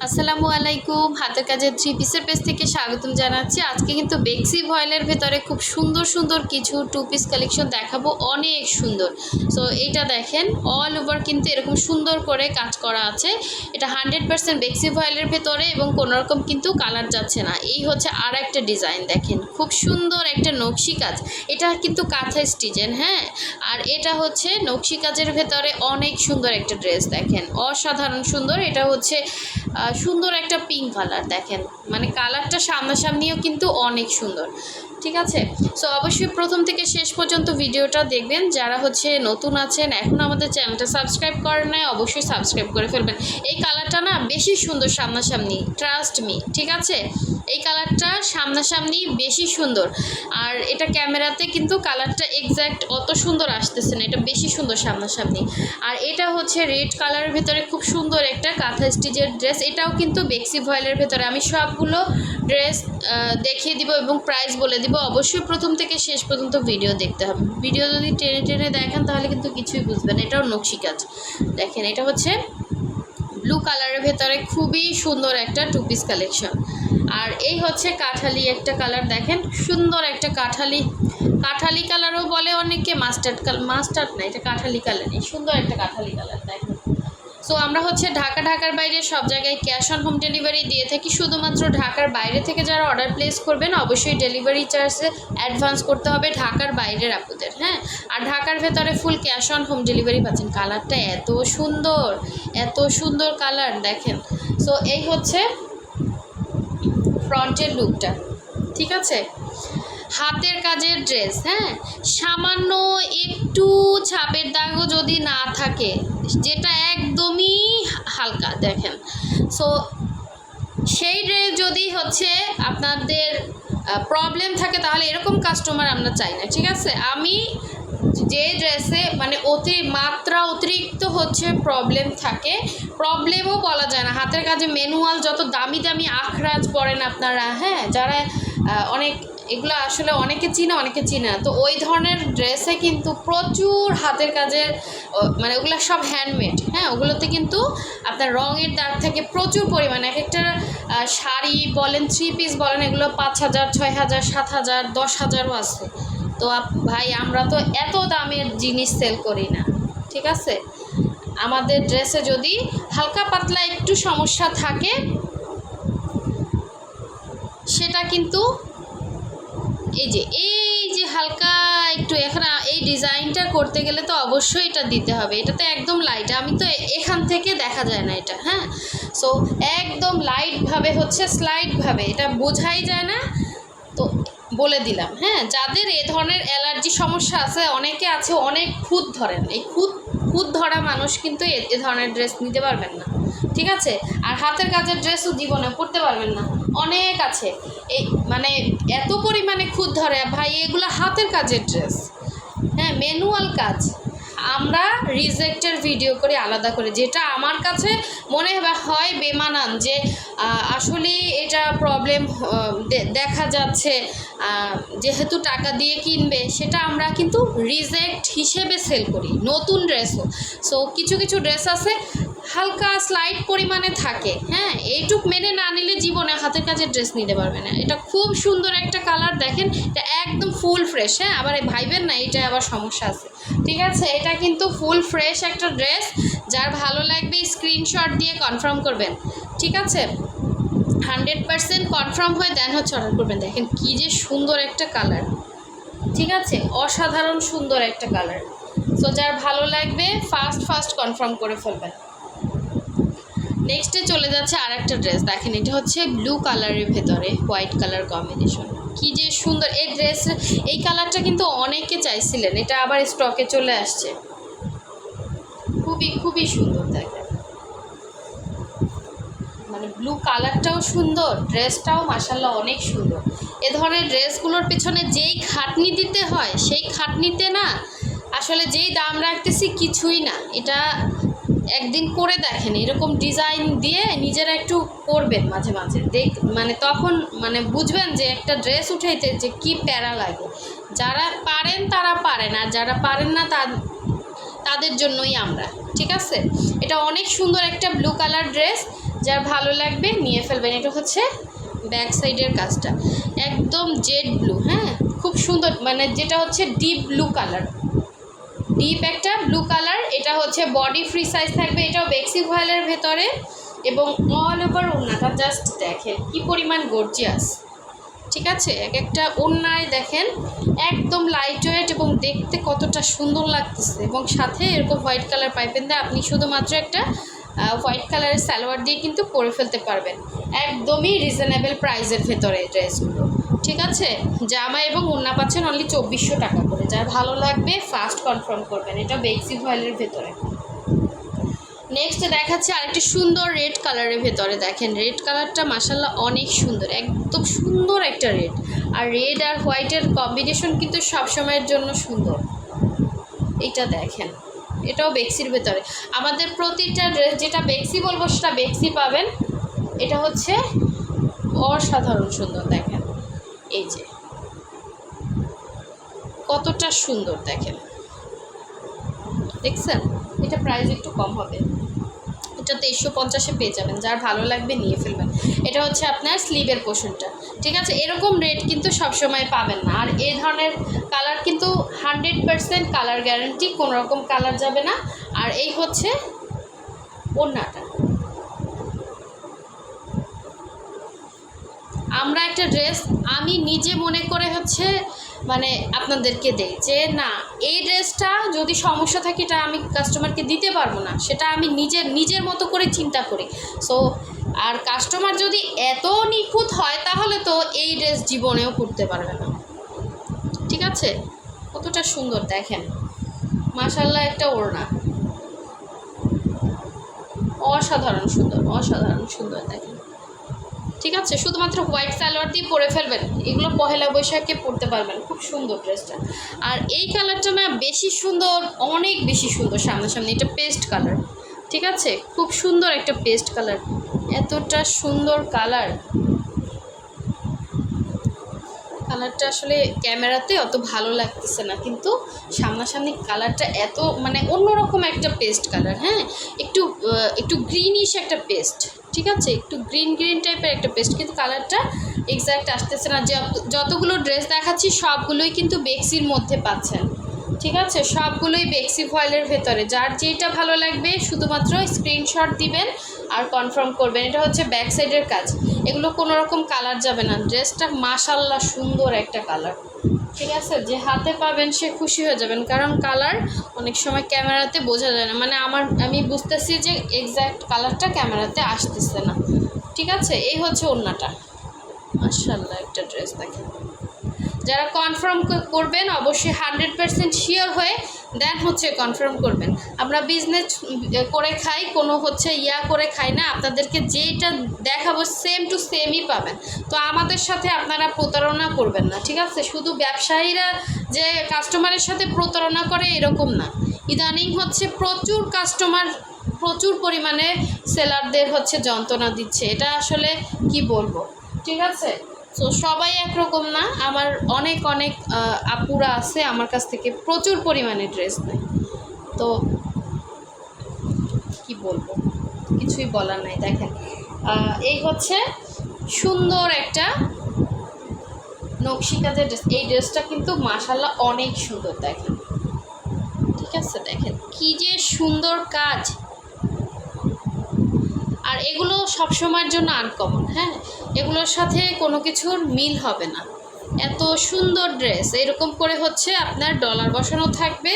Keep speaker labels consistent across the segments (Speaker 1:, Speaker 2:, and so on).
Speaker 1: আসসালামু আলাইকুম, হাতের কাজের থ্রি পিসের পেজ থেকে স্বাগতম জানাচ্ছি। আজকে কিন্তু বেক্সি ভয়েলের ভেতরে খুব সুন্দর সুন্দর কিছু টু পিস কালেকশন দেখাবো, অনেক সুন্দর। সো এইটা দেখেন, অল ওভার কিন্তু এরকম সুন্দর করে কাজ করা আছে। এটা 100% বেক্সি ভয়েলের ভেতরে এবং কোনোরকম কিন্তু কালার যাচ্ছে না। এই হচ্ছে আর একটা ডিজাইন, দেখেন খুব সুন্দর একটা নকশি কাজ। এটা কিন্তু কাঁথা স্টিচেন, হ্যাঁ। আর এটা হচ্ছে নকশি কাজের ভেতরে অনেক সুন্দর একটা ড্রেস, দেখেন অসাধারণ সুন্দর। এটা হচ্ছে সুন্দর একটা পিঙ্ক কালার, দেখেন মানে কালারটা সামনাসামনিও কিন্তু অনেক সুন্দর, ঠিক আছে। সো অবশ্যই প্রথম থেকে শেষ পর্যন্ত ভিডিওটা দেখবেন। যারা হচ্ছে নতুন আছেন, এখন আমাদের চ্যানেলটা সাবস্ক্রাইব করেন নাই, অবশ্যই সাবস্ক্রাইব করে ফেলবেন। এই কালারটা না বেশি সুন্দর সামনাসামনি, ট্রাস্ট মি, ঠিক আছে। এই কালারটা সামনাসামনি বেশি সুন্দর, আর এটা ক্যামেরাতে কিন্তু কালারটা এক্স্যাক্ট অত সুন্দর আসতেছে না, এটা বেশি সুন্দর সামনাসামনি। আর এটা হচ্ছে রেড কালারের ভেতরে খুব সুন্দর একটা কাঁথা স্টিচের ড্রেস। এটাও কিন্তু বেক্সি ভয়েলের ভেতরে। আমি সবগুলো ড্রেস দেখিয়ে দিব এবং প্রাইস বলে দিব। অবশ্যই প্রথম থেকে শেষ পর্যন্ত ভিডিও দেখতে হবে। ভিডিও যদি টেনে টেনে দেখেন তাহলে কিন্তু কিছুই বুঝবেন। এটাও নকশি কাজ, দেখেন এটা হচ্ছে ব্লু কালারের ভেতরে খুবই সুন্দর একটা টু পিস কালেকশন। আর এই হচ্ছে কাঠালি একটা কালার, দেখেন সুন্দর একটা কাঠালি কালারও বলে অনেকে, মাস্টার্ড না, এটা কাঠালি কালার, এই সুন্দর একটা কাঠালি কালার, দেখেন। সো আমরা হচ্ছে ঢাকার বাইরে সব জায়গায় ক্যাশ অন হোম ডেলিভারি দিয়ে থাকি। শুধুমাত্র ঢাকার বাইরে থেকে যারা অর্ডার প্লেস করবেন অবশ্যই ডেলিভারি চার্জে অ্যাডভান্স করতে হবে ঢাকার বাইরের আপুদের, হ্যাঁ। আর ঢাকার ভেতরে full cash on home delivery পাচ্ছেন। কালারটা এত সুন্দর কালার, দেখেন। সো এই হচ্ছে ফ্রন্টের লুকটা, ঠিক আছে। হাতের কাজের ড্রেস, হ্যাঁ, সামান্য একটু ছাপের দাগও যদি না থাকে, যেটা একদমই হালকা, দেখেন। সো সেই ড্রেস যদি হচ্ছে আপনাদের প্রবলেম থাকে তাহলে এরকম কাস্টমার আমরা চাই না, ঠিক আছে। আমি যে ড্রেসে মানে অতিরিক্ত হচ্ছে প্রবলেম থাকে, প্রবলেমও বলা যায় না, হাতের কাজে ম্যানুয়াল যত দামি দামি আখরাজ পড়েন আপনারা, হ্যাঁ, যারা অনেক এগুলো আসলে অনেকে চিনে অনেকে চিনে না, তো ওই ধরনের ড্রেসে কিন্তু প্রচুর হাতের কাজের মানে ওগুলো সব হ্যান্ডমেড, হ্যাঁ। ওগুলোতে কিন্তু আপনার রঙের দাগ থেকে প্রচুর পরিমাণে। এক একটা শাড়ি বলেন, থ্রি পিস বলেন, এগুলো 5,000, 6,000, 7,000, 10,000ও আছে। তো ভাই আমরা তো এত দামের জিনিস সেল করি না, ঠিক আছে। আমাদের ড্রেসে যদি হালকা পাতলা একটু সমস্যা থাকে সেটা কিন্তু এই যে হালকা একটু, এখন এই ডিজাইনটা করতে গেলে তো অবশ্যই এটা দিতে হবে। এটা তো একদম লাইট, আমি তো এখান থেকে দেখা যায় না এটা, হ্যাঁ। সো একদম লাইটভাবে হচ্ছে, স্লাইডভাবে, এটা বোঝাই যায় না, তো বলে দিলাম, হ্যাঁ। যাদের এ ধরনের অ্যালার্জি সমস্যা আছে, অনেকে আছে অনেক খুঁত ধরেন, এই খুঁত ধরা মানুষ কিন্তু এ ধরনের ড্রেস নিতে পারবেন না, ঠিক আছে। আর হাতের কাজের ড্রেসও জীবনে পরতে পারবেন না, অনেক আছে এই মানে এত পরিমাণে খুঁত ধরে ভাই, এগুলো হাতের কাজের ড্রেস, হ্যাঁ, ম্যানুয়াল কাজ। আমরা রিজেক্টের ভিডিও করে আলাদা করে, যেটা আমার কাছে মনে হয় বেমানান, যে আসলে এটা প্রবলেম দেখা যাচ্ছে, যেহেতু টাকা দিয়ে কিনবে, সেটা আমরা কিন্তু রিজেক্ট হিসেবে সেল করি নতুন ড্রেসও। সো কিছু ড্রেস আছে হালকা স্লাইট পরিমাণে থাকে, হ্যাঁ, এইটুক মেনে না নিলে জীবনে হাতের কাজের ড্রেস নিতে পারবে না। এটা খুব সুন্দর একটা কালার, দেখেন এটা একদম ফুল ফ্রেশ, হ্যাঁ। আবার ভাইবেন না এটা আবার সমস্যা আছে, ঠিক আছে। এটা কিন্তু ফুল ফ্রেশ একটা ড্রেস, যার ভালো লাগবে স্ক্রিনশট দিয়ে কনফার্ম করবেন, ঠিক আছে। 100% কনফার্ম হয়ে দেন হচ্ছে অর্ডার করবেন। দেখেন কি যে সুন্দর একটা কালার, ঠিক আছে, অসাধারণ সুন্দর একটা কালার। সো যার ভালো লাগবে ফার্স্ট কনফার্ম করে ফেলবেন। নেক্সটে চলে যাচ্ছে আর একটা ড্রেস, দেখেন এটা হচ্ছে ব্লু কালারের ভেতরে হোয়াইট কালার কম্বিনেশন, কি যে সুন্দর এই ড্রেস। এই কালারটা কিন্তু অনেকে চাইছিলেন, এটা আবার স্টকে চলে আসছে, খুবই সুন্দর, দেখেন মানে ব্লু কালারটাও সুন্দর, ড্রেসটাও মাশাআল্লাহ অনেক সুন্দর। এ ধরনের ড্রেসগুলোর পিছনে যেই খাটনি দিতে হয়, সেই খাটনিতে না আসলে যেই দাম রাখতেছি কিছুই না। এটা একদিন করে দেখেন, এরকম ডিজাইন দিয়ে নিজেরা একটু করবেন মাঝে মাঝে, মানে তখন মানে বুঝবেন যে একটা ড্রেস উঠাইতে যে কি প্যারা লাগে। যারা পারেন তারা পারেন, আর যারা পারেন না তাদের জন্যই আমরা, ঠিক আছে। এটা অনেক সুন্দর একটা ব্লু কালার ড্রেস, যার ভালো লাগবে নিয়ে ফেলবেন। এটা হচ্ছে ব্যাক সাইডের কাজটা, একদম জেড ব্লু, হ্যাঁ খুব সুন্দর, মানে যেটা হচ্ছে ডিপ ব্লু কালার, ডিপ একটা ব্লু কালার। এটা হচ্ছে বডি ফ্রি সাইজ থাকবে, এটাও বেক্সি ভয়েলের ভেতরে, এবং অল ওভার ওড়নাটা জাস্ট দেখেন কি পরিমাণ গর্জিয়াস। ঠিক আছে, এক একটা ওড়নায় দেখেন একদম লাইট ওয়েট এবং দেখতে কতটা সুন্দর লাগতেছে, এবং সাথে এরকম হোয়াইট কালার পাইপেন দিয়ে আপনি শুধুমাত্র একটা হোয়াইট কালারের সালোয়ার দিয়ে কিন্তু পরে ফেলতে পারবেন, একদমই রিজনেবল প্রাইসের ভেতরে ড্রেসগুলো। ঠিক আছে, জামা এবং ওড়না পাচ্ছেন অনলি 2400 টাকা করে। যার ভালো লাগবে ফার্স্ট কনফার্ম করবেন, এটা বেক্সি ভয়েলের ভেতরে। নেক্সট দেখাচ্ছি আরেকটি সুন্দর রেড কালারের ভেতরে, দেখেন রেড কালারটা মাশাল্লাহ অনেক সুন্দর, একদম সুন্দর একটা রেড। আর রেড আর হোয়াইটের কম্বিনেশন কিন্তু সবসময়ের জন্য সুন্দর। এটা দেখেন, এটাও বেক্সির ভেতরে। আমাদের প্রতিটা ড্রেস যেটা বেক্সি বলবো সেটা বেক্সি পাবেন। এটা হচ্ছে অসাধারণ সুন্দর, দেখেন এই যে কতটা সুন্দর, দেখেন দেখছেন। এটা প্রাইস একটু কম হবে, এটা 2350-এ পেয়ে যাবেন। যার ভালো লাগবে নিয়ে ফেলবেন। এটা হচ্ছে আপনার স্লিভের পোর্শনটা। ঠিক আছে, এরকম রেট কিন্তু সবসময় পাবেন না। আর এই ধরনের কালার কিন্তু 100% কালার গ্যারান্টি, কোনো রকম কালার যাবে না। আর এই হচ্ছে ওড়নাটা। আমরা একটা ড্রেস আমি নিজে মনে করে হচ্ছে মানে আপনাদেরকে দেই যে না, এই ড্রেসটা যদি সমস্যা থাকে এটা আমি কাস্টমারকে দিতে পারবো না, সেটা আমি নিজের মতো করে চিন্তা করি। সো আর কাস্টমার যদি এত নিখুঁত হয় তাহলে তো এই ড্রেস জীবনেও পরতে পারবে না। ঠিক আছে, কতটা সুন্দর দেখেন, মাশাল্লাহ একটা ওড়না, অসাধারণ সুন্দর, অসাধারণ সুন্দর দেখেন। ঠিক আছে, শুধুমাত্র হোয়াইট সালোয়ার দিয়ে পরে ফেলবেন, এগুলো পহেলা বৈশাখে পরতে পারবেন, খুব সুন্দর ড্রেসটা। আর এই কালারটা না বেশি সুন্দর, অনেক বেশি সুন্দর সামনাসামনি, এটা পেস্ট কালার। ঠিক আছে, খুব সুন্দর একটা পেস্ট কালার, এতটা সুন্দর কালার। কালারটা আসলে ক্যামেরাতে অত ভালো লাগতেছে না, কিন্তু সামনাসামনি কালারটা এত মানে অন্যরকম একটা পেস্ট কালার, হ্যাঁ একটু গ্রিনিশ একটা পেস্ট। ঠিক আছে, একটু গ্রিন টাইপের একটা পেস্ট, কিন্তু কালারটা এক্স্যাক্ট আসতেছে না। যতগুলো ড্রেস দেখাচ্ছি সবগুলোই কিন্তু বেক্সির মধ্যে পাচ্ছেন। ঠিক আছে, সবগুলোই বেক্সি ভয়েলের ভেতরে। যার যেটা ভালো লাগবে শুধুমাত্র স্ক্রিনশট দিবেন আর কনফার্ম করবেন। এটা হচ্ছে ব্যাক সাইডের কাজ, এগুলো কোনো রকম কালার যাবে না। ড্রেসটা মাশাল্লাহ সুন্দর একটা কালার। ঠিক আছে, যে হাতে পাবেন সে খুশি হয়ে যাবেন, কারণ কালার অনেক সময় ক্যামেরাতে বোঝা যায় না, মানে আমি বুঝতেছি যে এক্স্যাক্ট কালারটা ক্যামেরাতে আসতেছে না। ঠিক আছে, এই হচ্ছে ওড়নাটা, মাশাল্লাহ একটা ড্রেস দেখেন। যারা কনফার্ম করবেন অবশ্যই 100% শিওর হয়ে দেন হচ্ছে কনফার্ম করবেন। আমরা বিজনেস করে খাই, কোনো হচ্ছে করে খাই না। আপনাদেরকে যেটা দেখাবো সেম টু সেমই পাবেন। তো আমাদের সাথে আপনারা প্রতারণা করবেন না। ঠিক আছে, শুধু ব্যবসায়ীরা যে কাস্টমারের সাথে প্রতারণা করে এরকম না, ইদানিং হচ্ছে প্রচুর কাস্টমার প্রচুর পরিমাণে সেলারদের হচ্ছে যন্ত্রণা দিচ্ছে। এটা আসলে কি বলবো। ঠিক আছে, তো সবাই একরকম না, আমার অনেক আপুরা আছে আমার কাছ থেকে প্রচুর পরিমাণে ড্রেস নেয়। তো কি বলবো, কিছুই বলার নাই। দেখেন এই হচ্ছে সুন্দর একটা নকশি কাজের ড্রেস। এই ড্রেসটা কিন্তু মাশাল্লাহ অনেক সুন্দর দেখেন। ঠিক আছে, দেখেন কি যে সুন্দর কাজ। আর এগুলো সবসময়ের জন্য আনকমন, হ্যাঁ এগুলোর সাথে কোনো কিছুর মিল হবে না। এত সুন্দর ড্রেস, এরকম করে হচ্ছে আপনার ডলার বসানো থাকবে।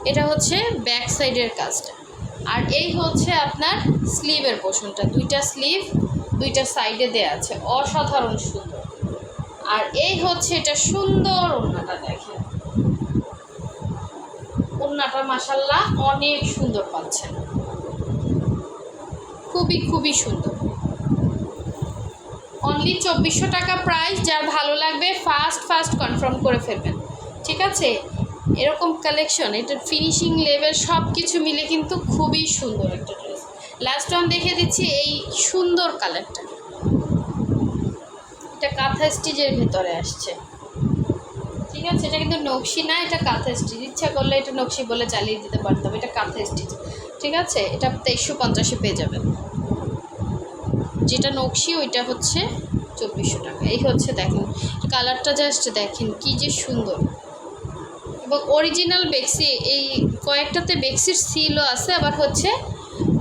Speaker 1: এটা হচ্ছে ব্যাক সাইডের কাজটা। আর এই হচ্ছে আপনার স্লিভের পোর্শনটা, দুইটা স্লিভ দুইটা সাইডে দেওয়া আছে, অসাধারণ সুন্দর। আর এই হচ্ছে এটা সুন্দর ওড়নাটা, দেখেন ওড়নাটা মাশাল্লাহ অনেক সুন্দর পাচ্ছেন, খুবই সুন্দর। অনলি 2400 টাকা প্রাইস। যার ভালো লাগবে ফার্স্ট কনফার্ম করে ফেলবেন। ঠিক আছে, এরকম কালেকশন, এটার ফিনিশিং লেভেল সব কিছু মিলে কিন্তু খুবই সুন্দর একটা ড্রেস। লাস্ট টাইম দেখে দিচ্ছি এই সুন্দর কালারটা, এটা কাঁথা স্টিচের ভেতরে আসছে। ঠিক আছে, এটা কিন্তু নকশি না, এটা কাঁথা স্টিচ। ইচ্ছা করলে এটা নকশি বলে চালিয়ে দিতে পারতাম, এটা কাঁথা স্টিচ। ঠিক আছে, এটা 2350-এ পেয়ে যাবেন। যেটা নকশি ওইটা হচ্ছে 2400 টাকা। এই হচ্ছে দেখেন কালারটা, জাস্ট দেখেন কি যে সুন্দর, এবং অরিজিনাল বেক্সি। এই কয়েকটাতে বেক্সির সিলও আছে, আবার হচ্ছে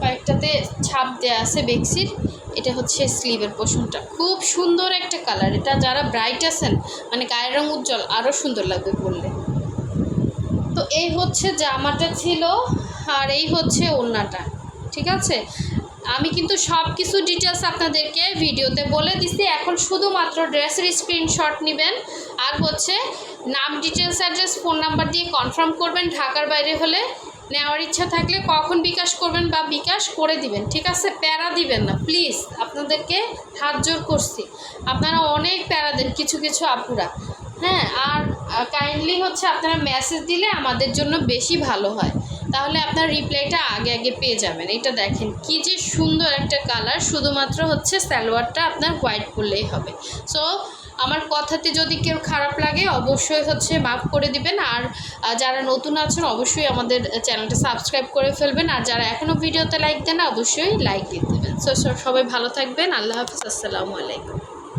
Speaker 1: কয়েকটাতে ছাপ দেওয়া আছে বেক্সির। এটা হচ্ছে স্লিভের পোর্শনটা, খুব সুন্দর একটা কালার। এটা যারা ব্রাইট আছেন, মানে গায়ের রং উজ্জ্বল, আরও সুন্দর লাগবে পরলে। তো এই হচ্ছে জামাটা ছিল, আর এই হচ্ছে ওড়নাটা, ঠিক আছে। আমি কিন্তু সব কিছু ডিটেলস আপনাদেরকে ভিডিওতে বলে দিছি। এখন শুধুমাত্র ড্রেসের স্ক্রিনশট নেবেন, আর হচ্ছে নাম, ডিটেলস, অ্যাড্রেস, ফোন নাম্বার দিয়ে কনফার্ম করবেন। ঢাকার বাইরে হলে নেওয়ার ইচ্ছা থাকলে কখন বিকাশ করবেন বা বিকাশ করে দিবেন, ঠিক আছে। প্যারা দিবেন না প্লিজ, আপনাদেরকে হাত জোর করছি। আপনারা অনেক প্যারা দেন কিছু কিছু আপুরা, হ্যাঁ। আর কাইন্ডলি হচ্ছে আপনারা মেসেজ দিলে আমাদের জন্য বেশি ভালো হয়, তাহলে আপনার রিপ্লাইটা আগে আগে পেয়ে যাবেন। এটা দেখেন কি যে সুন্দর একটা কালার, শুধুমাত্র হচ্ছে সালোয়ারটা আপনার হোয়াইট পরলেই হবে। সো আমার কথাতে যদি কেউ খারাপ লাগে অবশ্যই হচ্ছে মাফ করে দিবেন। আর যারা নতুন আছেন অবশ্যই আমাদের চ্যানেলটা সাবস্ক্রাইব করে ফেলবেন, আর যারা এখনও ভিডিওতে লাইক দেন অবশ্যই লাইক দিয়ে দেবেন। সো সবাই ভালো থাকবেন, আল্লাহ হাফিজ, আসসালামু আলাইকুম।